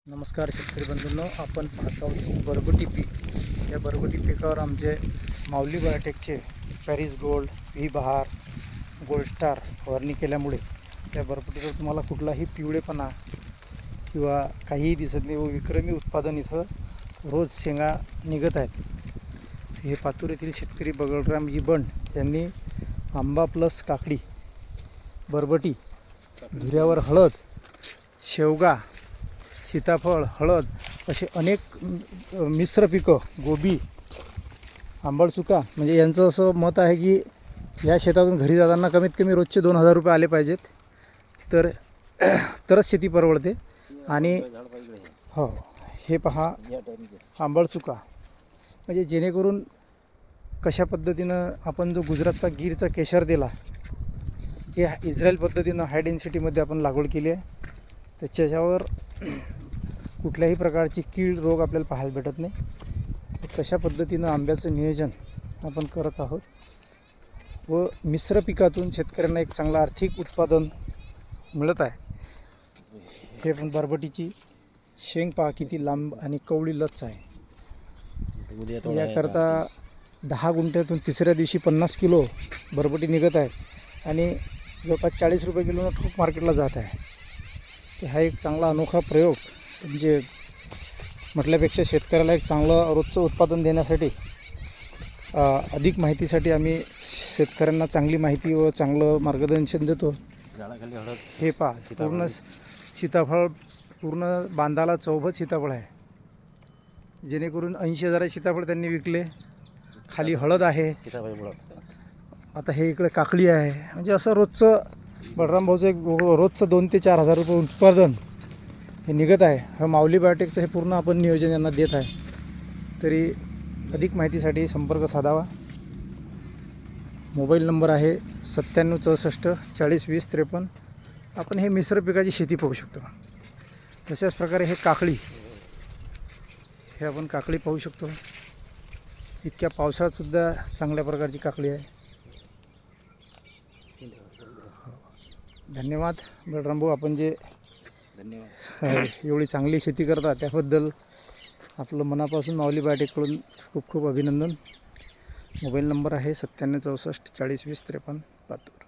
नमस्कार शेतकरी बंधूंनो, आपण पाहत आहोत बरगुटी पीक. या बरगुटी पिकावर आमचे माऊली बायोटेकचे पॅरिस गोल्ड, व्ही बहार, गोल्ड स्टार फवारणी केल्यामुळे त्या बरगुटीवर तुम्हाला कुठलाही पिवळेपणा किंवा काहीही दिसत नाही व विक्रमी उत्पादन इथं रोज शेंगा निघत आहेत. हे पातूर येथील शेतकरी बगळरामजी बंड यांनी आंबा प्लस काकडी, बरबटी, धुऱ्यावर हळद, शेवगा, सीताफळ, हळद असे अनेक मिश्र पिकं, गोबी, आंबटचुका, म्हणजे यांचं असं मत आहे की या शेतातून घरी जाताना कमीत कमी रोजचे 2000 रुपये आले पाहिजेत, तरच शेती परवडते. आणि हो, हे पहा आंबटचुका, म्हणजे जेणेकरून कशा पद्धतीनं आपण जो गुजरातचा गीरचा केशर दिला, हे इस्रायल पद्धतीनं हाय डेन्सिटीमध्ये आपण लागवड केली आहे. त्याच्यावर कुठल्याही प्रकारची कीड रोग आपल्याला पाहायला भेटत नाही. कशा पद्धतीनं आंब्याचं नियोजन आपण करत आहोत व मिश्र पिकातून शेतकऱ्यांना एक चांगलं आर्थिक उत्पादन मिळत आहे. हे पण बरबटीची शेंग पहा किती लांब आणि कवळी लच आहे. याकरता 10 गुंठ्यातून तिसऱ्या दिवशी 50 किलो बरबटी निघत आहे आणि जवळपास 40 रुपये किलोनं ठोक मार्केटला जात आहे. तर हा एक चांगला अनोखा प्रयोग, म्हणजे म्हटल्यापेक्षा शेतकऱ्याला एक चांगलं रोजचं उत्पादन देण्यासाठी, अधिक माहितीसाठी आम्ही शेतकऱ्यांना चांगली माहिती व चांगलं मार्गदर्शन देतो. हे पहा, पूर्ण सीताफळ, पूर्ण बांधाला चौभत सीताफळ आहे, जेणेकरून 80,000 सीताफळ त्यांनी विकले. खाली हळद आहे. आता हे इकडे काकडी आहे. म्हणजे असं रोजचं बळराम भाऊचं एक रोजचं 2,000 ते 4,000 रुपये उत्पादन हे निघत आहे. हा माऊली बायोटेकचं हे पूर्ण आपण नियोजन यांना देत आहे. तरी अधिक माहितीसाठी संपर्क साधावा. मोबाईल नंबर आहे 9764 40 20 53. आपण हे मिश्र पिकाची शेती पाहू शकतो. तशाच प्रकारे हे काकडी, हे आपण काकडी पाहू शकतो. इतक्या पावसाळ्यातसुद्धा चांगल्या प्रकारची काकडी आहे. धन्यवाद बळराम भाऊ, आपण जे एवढी चांगली शेती करता त्याबद्दल आपलं मनापासून माऊली बायोटेककडून खूप खूप अभिनंदन. मोबाईल नंबर आहे 9764 40 20 53 पातूर.